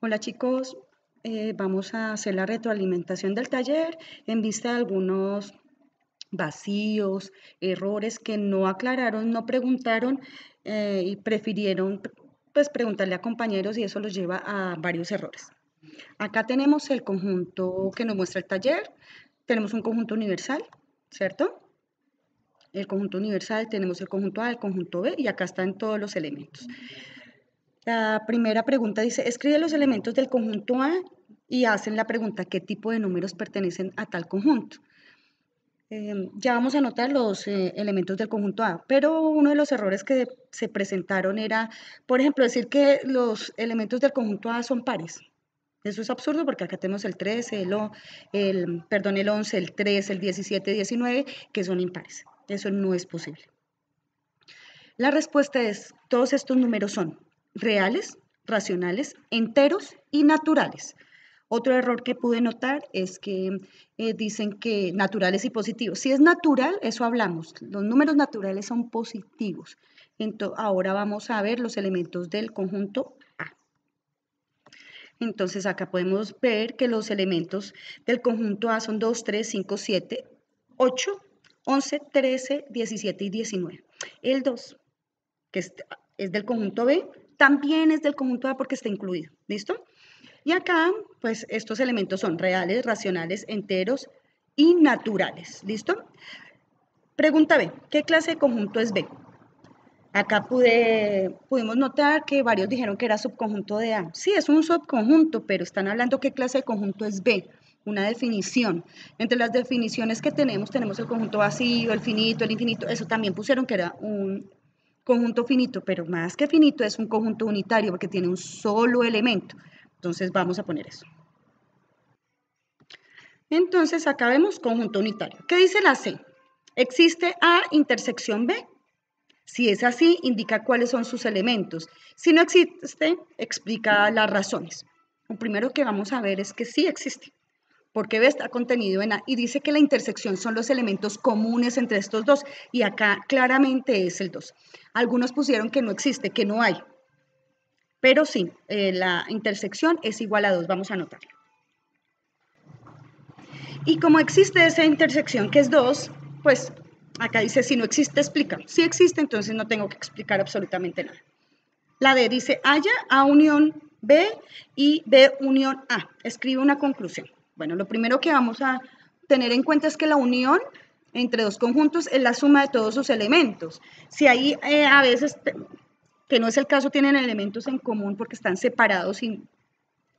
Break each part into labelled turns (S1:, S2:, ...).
S1: Hola chicos, vamos a hacer la retroalimentación del taller en vista de algunos vacíos, errores que no aclararon, no preguntaron y prefirieron pues preguntarle a compañeros y eso los lleva a varios errores. Acá tenemos el conjunto que nos muestra el taller, tenemos un conjunto universal, ¿cierto? El conjunto universal, tenemos el conjunto A, el conjunto B y acá están todos los elementos. La primera pregunta dice, escribe los elementos del conjunto A y hacen la pregunta, ¿qué tipo de números pertenecen a tal conjunto? Ya vamos a anotar los elementos del conjunto A, pero uno de los errores que se presentaron era, por ejemplo, decir que los elementos del conjunto A son pares. Eso es absurdo porque acá tenemos el 13, el 11, el 3, el 17, 19, que son impares. Eso no es posible. La respuesta es, todos estos números son reales, racionales, enteros y naturales. Otro error que pude notar es que dicen que naturales y positivos. Si es natural, eso hablamos. Los números naturales son positivos. Entonces, ahora vamos a ver los elementos del conjunto A. Entonces, acá podemos ver que los elementos del conjunto A son 2, 3, 5, 7, 8, 11, 13, 17 y 19. El 2 que es del conjunto B, también es del conjunto A porque está incluido, ¿listo? Y acá, pues estos elementos son reales, racionales, enteros y naturales, ¿listo? Pregunta B, ¿qué clase de conjunto es B? Acá pudimos notar que varios dijeron que era subconjunto de A. Sí, es un subconjunto, pero están hablando qué clase de conjunto es B, una definición. Entre las definiciones que tenemos el conjunto vacío, el finito, el infinito, eso también pusieron que era un conjunto finito, pero más que finito es un conjunto unitario porque tiene un solo elemento. Entonces vamos a poner eso. Entonces acá vemos conjunto unitario. ¿Qué dice la C? ¿Existe A intersección B? Si es así, indica cuáles son sus elementos. Si no existe, explica las razones. Lo primero que vamos a ver es que sí existe, porque B está contenido en A y dice que la intersección son los elementos comunes entre estos dos y acá claramente es el 2. Algunos pusieron que no existe, que no hay, pero sí, la intersección es igual a 2, vamos a anotarlo. Y como existe esa intersección que es 2, pues acá dice si no existe, explica. Si existe, entonces no tengo que explicar absolutamente nada. La D dice haya A unión B y B unión A. Escribe una conclusión. Bueno, lo primero que vamos a tener en cuenta es que la unión entre dos conjuntos es la suma de todos sus elementos. Si ahí a veces, que no es el caso, tienen elementos en común porque están separados y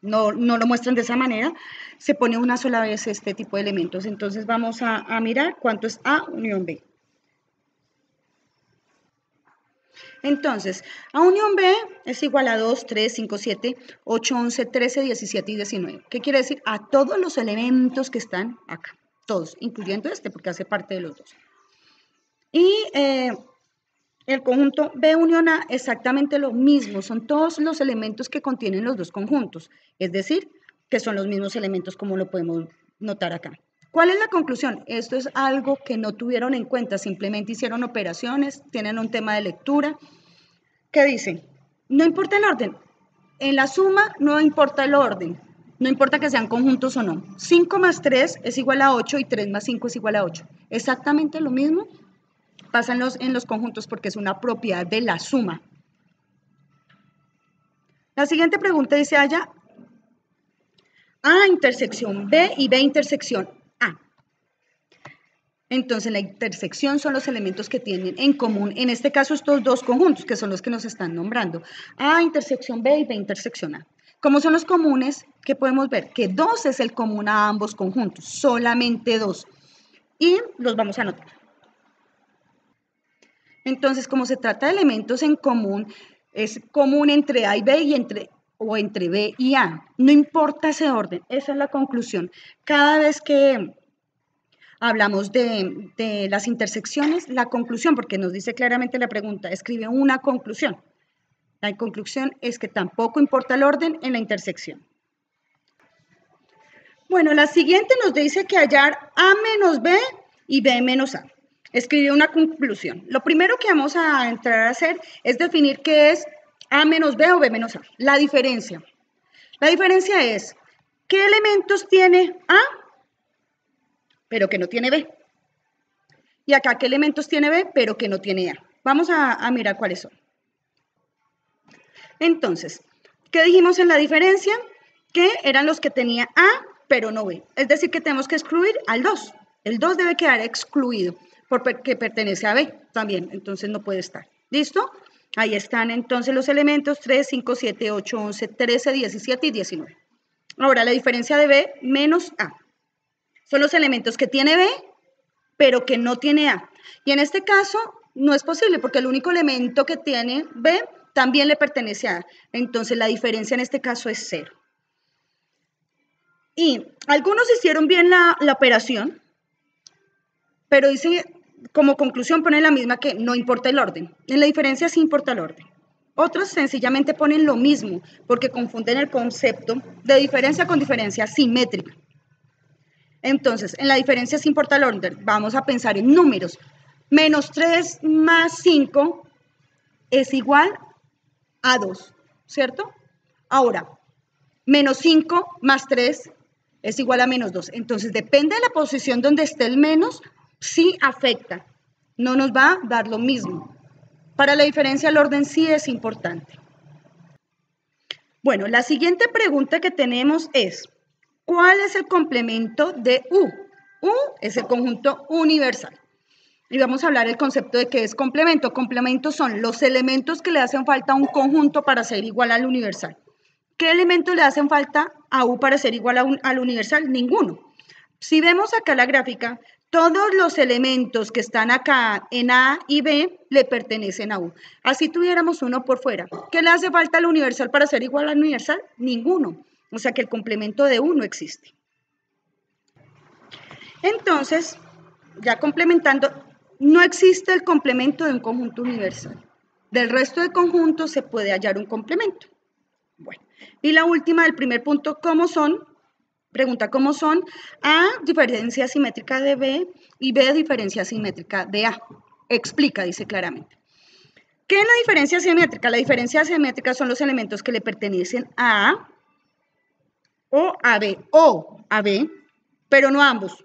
S1: no lo muestran de esa manera, se pone una sola vez este tipo de elementos. Entonces vamos a mirar cuánto es A unión B. Entonces, A unión B es igual a 2, 3, 5, 7, 8, 11, 13, 17 y 19. ¿Qué quiere decir? A todos los elementos que están acá. Todos, incluyendo este, porque hace parte de los dos. Y el conjunto B unión A exactamente lo mismo. Son todos los elementos que contienen los dos conjuntos. Es decir, que son los mismos elementos como lo podemos notar acá. ¿Cuál es la conclusión? Esto es algo que no tuvieron en cuenta, simplemente hicieron operaciones, tienen un tema de lectura. ¿Qué dicen? No importa el orden. En la suma no importa el orden. No importa que sean conjuntos o no. 5 más 3 es igual a 8 y 3 más 5 es igual a 8. Exactamente lo mismo pasa en los conjuntos porque es una propiedad de la suma. La siguiente pregunta dice haya A intersección B y B intersección A. Entonces la intersección son los elementos que tienen en común, en este caso estos dos conjuntos, que son los que nos están nombrando. A intersección B y B intersección A. ¿Cómo son los comunes? ¿Qué podemos ver? Que 2 es el común a ambos conjuntos, solamente 2. Y los vamos a anotar. Entonces, como se trata de elementos en común, es común entre A y B y entre B y A. No importa ese orden, esa es la conclusión. Cada vez que hablamos de las intersecciones, la conclusión, porque nos dice claramente la pregunta, escribe una conclusión. La conclusión es que tampoco importa el orden en la intersección. Bueno, la siguiente nos dice que hallar A menos B y B menos A. Escribe una conclusión. Lo primero que vamos a entrar a hacer es definir qué es A menos B o B menos A. La diferencia. La diferencia es, ¿qué elementos tiene A, pero que no tiene B? Y acá, ¿qué elementos tiene B, pero que no tiene A? Vamos a mirar cuáles son. Entonces, ¿qué dijimos en la diferencia? Que eran los que tenía A, pero no B. Es decir, que tenemos que excluir al 2. El 2 debe quedar excluido porque pertenece a B también, entonces no puede estar. ¿Listo? Ahí están entonces los elementos 3, 5, 7, 8, 11, 13, 17 y 19. Ahora, la diferencia de B menos A. Son los elementos que tiene B, pero que no tiene A. Y en este caso no es posible porque el único elemento que tiene B también le pertenece a A. Entonces la diferencia en este caso es 0. Y algunos hicieron bien la operación, pero dice, como conclusión ponen la misma que no importa el orden. En la diferencia sí importa el orden. Otros sencillamente ponen lo mismo porque confunden el concepto de diferencia con diferencia simétrica. Entonces, en la diferencia sí importa el orden. Vamos a pensar en números. Menos 3 más 5 es igual a 2, ¿cierto? Ahora, menos 5 más 3 es igual a menos 2. Entonces, depende de la posición donde esté el menos, sí afecta. No nos va a dar lo mismo. Para la diferencia, el orden sí es importante. Bueno, la siguiente pregunta que tenemos es, ¿cuál es el complemento de U? U es el conjunto universal. Y vamos a hablar del concepto de qué es complemento. Complementos son los elementos que le hacen falta a un conjunto para ser igual al universal. ¿Qué elementos le hacen falta a U para ser igual al universal? Ninguno. Si vemos acá la gráfica, todos los elementos que están acá en A y B le pertenecen a U. Así tuviéramos uno por fuera. ¿Qué le hace falta al universal para ser igual al universal? Ninguno. O sea que el complemento de U no existe. Entonces, ya complementando, no existe el complemento de un conjunto universal. Del resto de conjuntos se puede hallar un complemento. Bueno, y la última del primer punto, ¿cómo son? Pregunta cómo son A, diferencia simétrica de B y B, diferencia simétrica de A. Explica, dice claramente. ¿Qué es la diferencia simétrica? La diferencia simétrica son los elementos que le pertenecen a A o a B, pero no a ambos.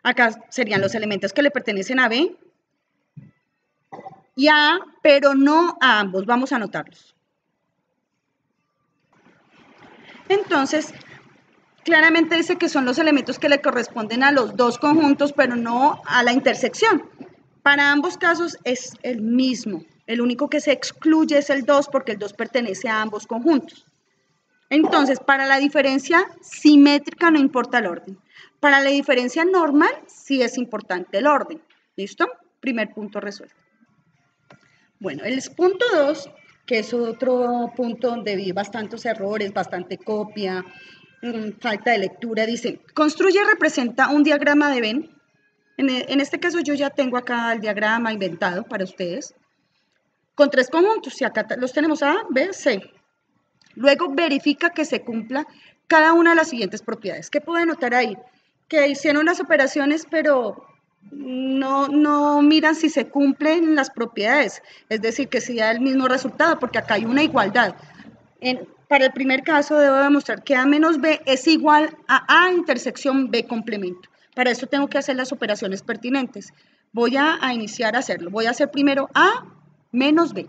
S1: Acá serían los elementos que le pertenecen a B y a A, pero no a ambos. Vamos a anotarlos. Entonces, claramente dice que son los elementos que le corresponden a los dos conjuntos, pero no a la intersección. Para ambos casos es el mismo. El único que se excluye es el 2 porque el 2 pertenece a ambos conjuntos. Entonces, para la diferencia simétrica no importa el orden. Para la diferencia normal sí es importante el orden. ¿Listo? Primer punto resuelto. Bueno, el punto 2, que es otro punto donde vi bastantes errores, bastante copia, falta de lectura, dice, construye y representa un diagrama de Venn. En este caso yo ya tengo acá el diagrama inventado para ustedes, con 3 conjuntos, y acá los tenemos A, B, C. Luego verifica que se cumpla cada una de las siguientes propiedades. ¿Qué puede notar ahí? Que hicieron las operaciones, pero no miran si se cumplen las propiedades. Es decir, que si da el mismo resultado, porque acá hay una igualdad. Para el primer caso debo demostrar que A menos B es igual a A intersección B complemento. Para eso tengo que hacer las operaciones pertinentes. Voy a iniciar a hacerlo. Voy a hacer primero A menos B.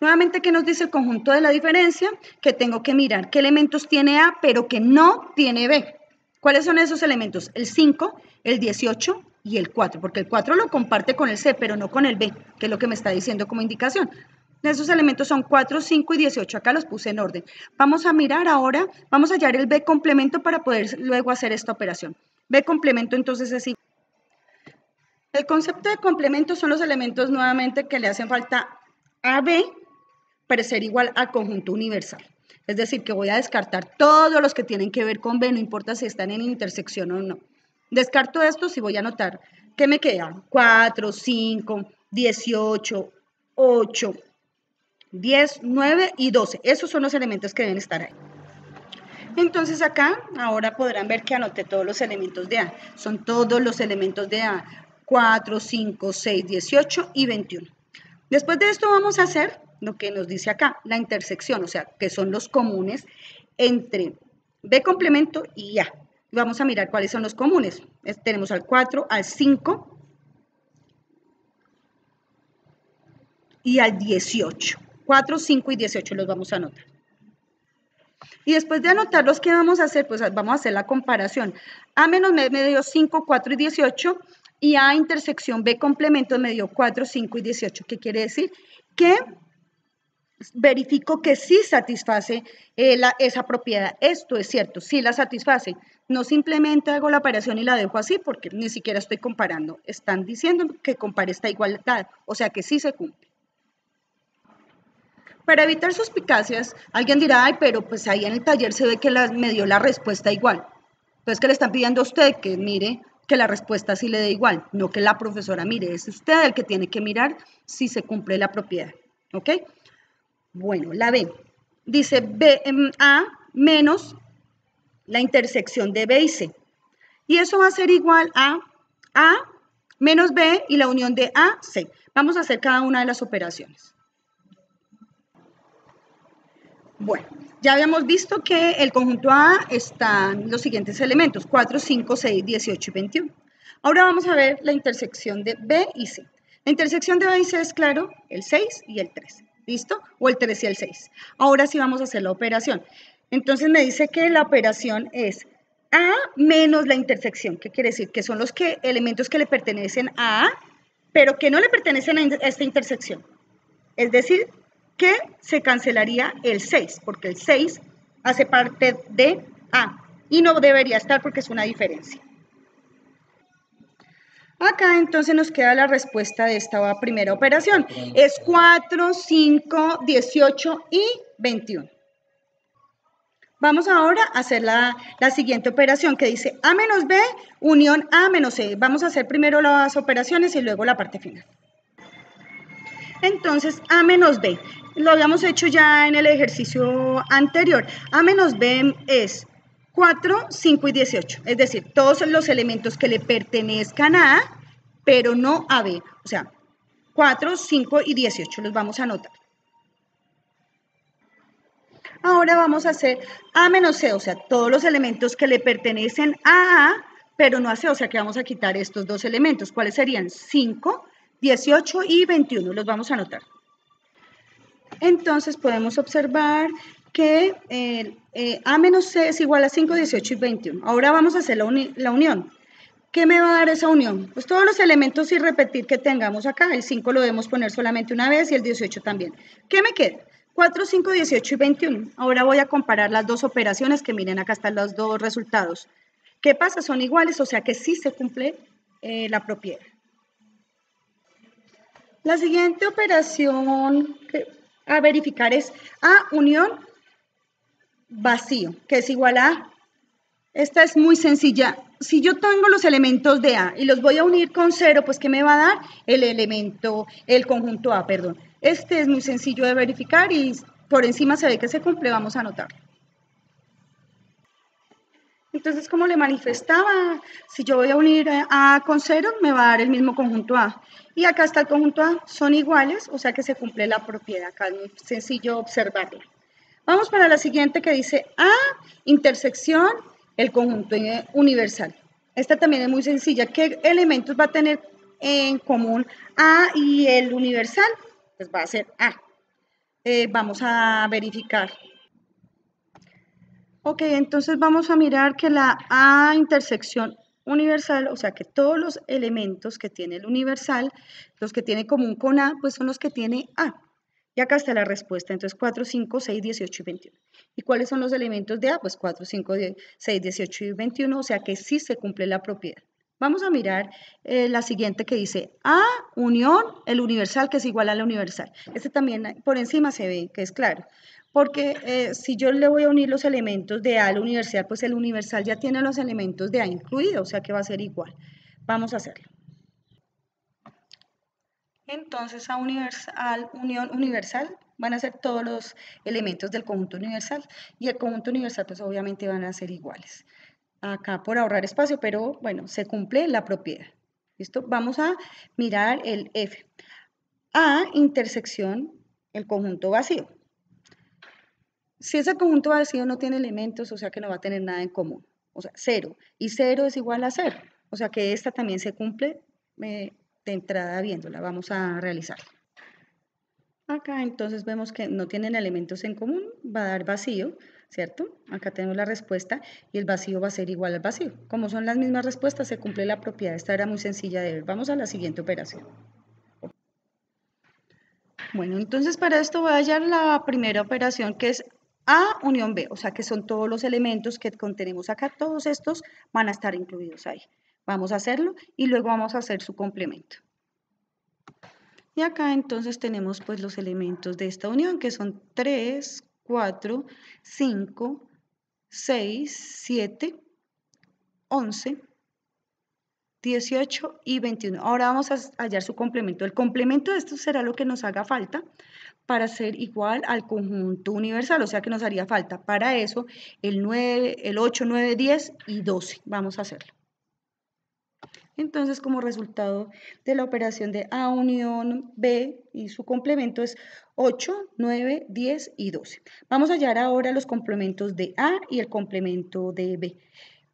S1: Nuevamente, ¿qué nos dice el conjunto de la diferencia? Que tengo que mirar qué elementos tiene A, pero que no tiene B. ¿Cuáles son esos elementos? El 5, el 18 y el 4, porque el 4 lo comparte con el C, pero no con el B, que es lo que me está diciendo como indicación. Esos elementos son 4, 5 y 18, acá los puse en orden. Vamos a mirar ahora, vamos a hallar el B complemento para poder luego hacer esta operación. B complemento entonces es igual. El concepto de complemento son los elementos nuevamente que le hacen falta a B para ser igual al conjunto universal. Es decir, que voy a descartar todos los que tienen que ver con B, no importa si están en intersección o no. Descarto estos y voy a anotar que me quedan 4, 5, 18, 8, 10, 9 y 12. Esos son los elementos que deben estar ahí. Entonces acá ahora podrán ver que anoté todos los elementos de A. Son todos los elementos de A. 4, 5, 6, 18 y 21. Después de esto vamos a hacer lo que nos dice acá, la intersección, o sea, que son los comunes entre B complemento y A. Vamos a mirar cuáles son los comunes. Tenemos al 4, al 5 y al 18. 4, 5 y 18 los vamos a anotar. Y después de anotarlos, ¿qué vamos a hacer? Pues vamos a hacer la comparación. A menos B me dio 5, 4 y 18 y A intersección B complemento me dio 4, 5 y 18. ¿Qué quiere decir? Que verifico que sí satisface esa propiedad. Esto es cierto, sí la satisface. No simplemente hago la operación y la dejo así porque ni siquiera estoy comparando. Están diciendo que compare esta igualdad, o sea que sí se cumple. Para evitar suspicacias, alguien dirá, ay, pero pues ahí en el taller se ve que me dio la respuesta igual. Entonces, que le están pidiendo a usted que mire que la respuesta sí le dé igual, no que la profesora mire. Es usted el que tiene que mirar si se cumple la propiedad. ¿Ok? Bueno, la B. Dice A menos la intersección de B y C. Y eso va a ser igual a A menos B y la unión de A, C. Vamos a hacer cada una de las operaciones. Bueno, ya habíamos visto que el conjunto A están los siguientes elementos, 4, 5, 6, 18 y 21. Ahora vamos a ver la intersección de B y C. La intersección de B y C es, claro, el 6 y el 3. ¿Listo? O el 3 y el 6. Ahora sí vamos a hacer la operación. Entonces me dice que la operación es A menos la intersección. ¿Qué quiere decir? Que son los elementos que le pertenecen a A, pero que no le pertenecen a esta intersección. Es decir, que se cancelaría el 6, porque el 6 hace parte de A y no debería estar porque es una diferencia. Acá entonces nos queda la respuesta de esta primera operación. Es 4, 5, 18 y 21. Vamos ahora a hacer la siguiente operación que dice A menos B unión A menos C. Vamos a hacer primero las operaciones y luego la parte final. Entonces, A menos B, lo habíamos hecho ya en el ejercicio anterior. A menos B es 4, 5 y 18. Es decir, todos los elementos que le pertenezcan a A, pero no a B. O sea, 4, 5 y 18 los vamos a anotar. Ahora vamos a hacer A menos C, o sea, todos los elementos que le pertenecen a A, pero no a C. O sea, que vamos a quitar estos dos elementos. ¿Cuáles serían? 5, 18 y 21. Los vamos a anotar. Entonces podemos observar que A menos C es igual a 5, 18 y 21. Ahora vamos a hacer la unión. ¿Qué me va a dar esa unión? Pues todos los elementos sin repetir que tengamos acá. El 5 lo debemos poner solamente una vez y el 18 también. ¿Qué me queda? 4, 5, 18 y 21. Ahora voy a comparar las dos operaciones que miren, acá están los dos resultados. ¿Qué pasa? Son iguales, o sea que sí se cumple la propiedad. La siguiente operación a verificar es A unión vacío, que es igual a, esta es muy sencilla. Si yo tengo los elementos de A y los voy a unir con 0, pues ¿qué me va a dar? El conjunto A, perdón. Este es muy sencillo de verificar y por encima se ve que se cumple, vamos a anotarlo. Entonces, como le manifestaba, si yo voy a unir A con 0, me va a dar el mismo conjunto A. Y acá está el conjunto A, son iguales, o sea que se cumple la propiedad. Acá es muy sencillo observarla. Vamos para la siguiente que dice A, intersección, el conjunto universal. Esta también es muy sencilla. ¿Qué elementos va a tener en común A y el universal? Pues va a ser A. Vamos a verificar. Ok, entonces vamos a mirar que la A intersección universal, o sea que todos los elementos que tiene el universal, los que tiene común con A, pues son los que tiene A. Y acá está la respuesta, entonces 4, 5, 6, 18 y 21. ¿Y cuáles son los elementos de A? Pues 4, 5, 6, 18 y 21, o sea que sí se cumple la propiedad. Vamos a mirar la siguiente que dice A unión el universal, que es igual a la universal. Este también por encima se ve que es claro. Porque si yo le voy a unir los elementos de A al universal, pues el universal ya tiene los elementos de A incluidos, o sea que va a ser igual. Vamos a hacerlo. Entonces a unión universal van a ser todos los elementos del conjunto universal y el conjunto universal pues obviamente van a ser iguales. Acá por ahorrar espacio, pero bueno, se cumple la propiedad. ¿Listo? Vamos a mirar el F. A intersección el conjunto vacío. Si ese conjunto vacío no tiene elementos, o sea que no va a tener nada en común, o sea, 0, y 0 es igual a 0, o sea que esta también se cumple de entrada viéndola, vamos a realizarla. Acá entonces vemos que no tienen elementos en común, va a dar vacío, ¿cierto? Acá tenemos la respuesta y el vacío va a ser igual al vacío. Como son las mismas respuestas, se cumple la propiedad. Esta era muy sencilla de ver. Vamos a la siguiente operación. Bueno, entonces para esto voy a hallar la primera operación que es A unión B, o sea que son todos los elementos que contenemos acá, todos estos van a estar incluidos ahí. Vamos a hacerlo y luego vamos a hacer su complemento. Y acá entonces tenemos pues los elementos de esta unión que son 3, 4, 5, 6, 7, 11, 18 y 21. Ahora vamos a hallar su complemento. El complemento de esto será lo que nos haga falta para ser igual al conjunto universal, o sea que nos haría falta para eso el 9, el 8, 9, 10 y 12. Vamos a hacerlo. Entonces, como resultado de la operación de A unión B y su complemento es 8, 9, 10 y 12. Vamos a hallar ahora los complementos de A y el complemento de B.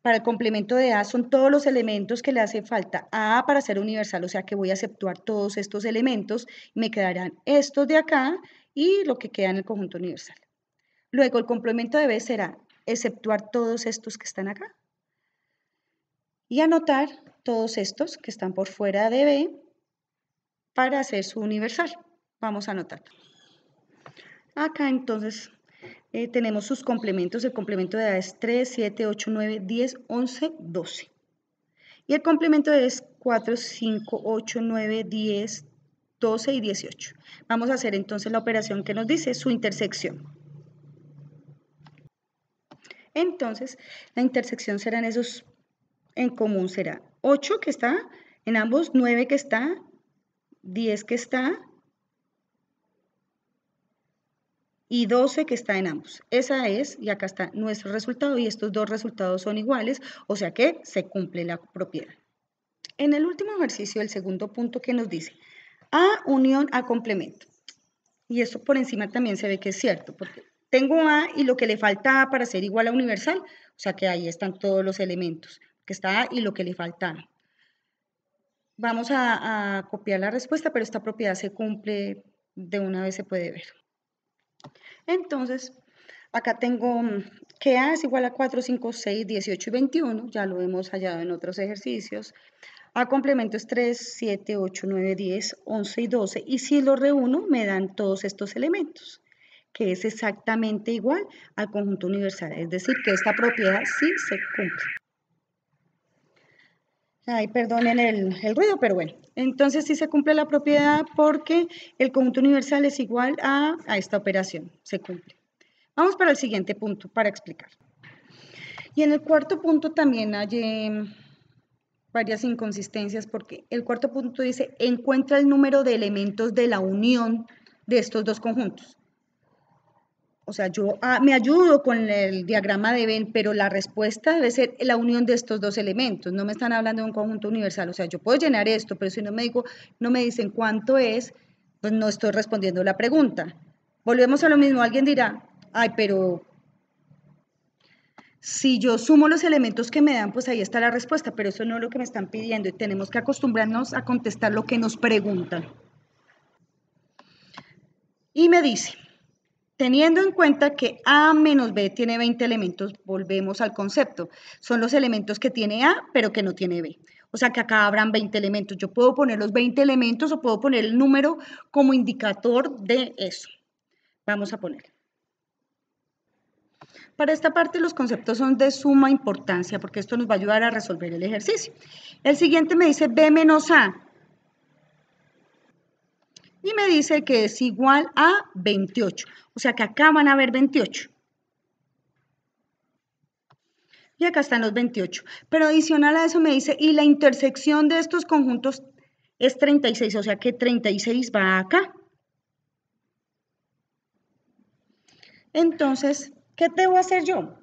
S1: Para el complemento de A son todos los elementos que le hace falta a A para ser universal, o sea que voy a exceptuar todos estos elementos, me quedarán estos de acá y lo que queda en el conjunto universal. Luego el complemento de B será exceptuar todos estos que están acá y anotar todos estos que están por fuera de B para hacer su universal. Vamos a anotar. Acá entonces tenemos sus complementos. El complemento de A es 3, 7, 8, 9, 10, 11, 12. Y el complemento es 4, 5, 8, 9, 10, 12 y 18. Vamos a hacer entonces la operación que nos dice su intersección. Entonces, la intersección serán esos en común. Será 8 que está en ambos, 9 que está, 10 que está y 12 que está en ambos. Esa es, y acá está nuestro resultado y estos dos resultados son iguales, o sea que se cumple la propiedad. En el último ejercicio, el segundo punto que nos dice A unión A complemento. Y esto por encima también se ve que es cierto, porque tengo A y lo que le falta A para ser igual a universal, o sea que ahí están todos los elementos, que está A y lo que le falta A. Vamos a copiar la respuesta, pero esta propiedad se cumple de una vez, se puede ver. Entonces, acá tengo que A es igual a 4, 5, 6, 18 y 21, ya lo hemos hallado en otros ejercicios. A complemento es 3, 7, 8, 9, 10, 11 y 12, y si los reúno me dan todos estos elementos, que es exactamente igual al conjunto universal, es decir, que esta propiedad sí se cumple. Ay, perdonen el ruido, pero bueno. Entonces sí se cumple la propiedad porque el conjunto universal es igual a esta operación, se cumple. Vamos para el siguiente punto para explicar. Y en el cuarto punto también hay varias inconsistencias porque el cuarto punto dice, encuentra el número de elementos de la unión de estos dos conjuntos. O sea, yo me ayudo con el diagrama de Venn, pero la respuesta debe ser la unión de estos dos elementos. No me están hablando de un conjunto universal. O sea, yo puedo llenar esto, pero si no me dicen cuánto es, pues no estoy respondiendo la pregunta. Volvemos a lo mismo. Alguien dirá, ay, pero si yo sumo los elementos que me dan, pues ahí está la respuesta, pero eso no es lo que me están pidiendo y tenemos que acostumbrarnos a contestar lo que nos preguntan. Y me dice, teniendo en cuenta que A menos B tiene 20 elementos, volvemos al concepto. Son los elementos que tiene A, pero que no tiene B. O sea que acá habrán 20 elementos. Yo puedo poner los 20 elementos o puedo poner el número como indicador de eso. Vamos a poner. Para esta parte los conceptos son de suma importancia porque esto nos va a ayudar a resolver el ejercicio. El siguiente me dice B menos A. Y me dice que es igual a 28. O sea que acá van a haber 28. Y acá están los 28. Pero adicional a eso me dice, y la intersección de estos conjuntos es 36, o sea que 36 va acá. Entonces, ¿qué debo hacer yo?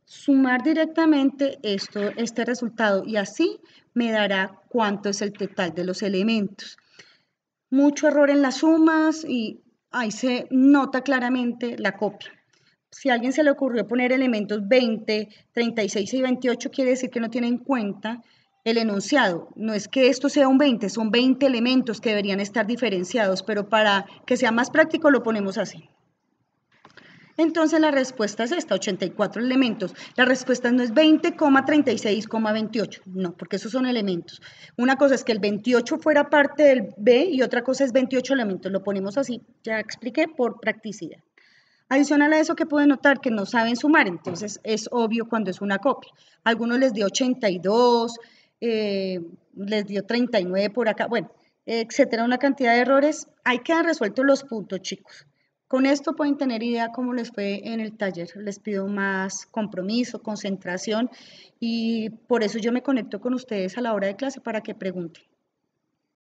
S1: Sumar directamente este resultado y así me dará cuánto es el total de los elementos. Mucho error en las sumas y ahí se nota claramente la copia. Si a alguien se le ocurrió poner elementos 20, 36 y 28, quiere decir que no tiene en cuenta el enunciado. No es que esto sea un 20, son 20 elementos que deberían estar diferenciados, pero para que sea más práctico lo ponemos así. Entonces la respuesta es esta, 84 elementos. La respuesta no es 20,36,28, no, porque esos son elementos. Una cosa es que el 28 fuera parte del B y otra cosa es 28 elementos. Lo ponemos así, ya expliqué, por practicidad. Adicional a eso, que pueden notar que no saben sumar, entonces es obvio cuando es una copia. Algunos les dio 82, les dio 39 por acá, bueno, etcétera, una cantidad de errores. Ahí quedan resueltos los puntos, chicos. Con esto pueden tener idea cómo les fue en el taller. Les pido más compromiso, concentración y por eso yo me conecto con ustedes a la hora de clase para que pregunten.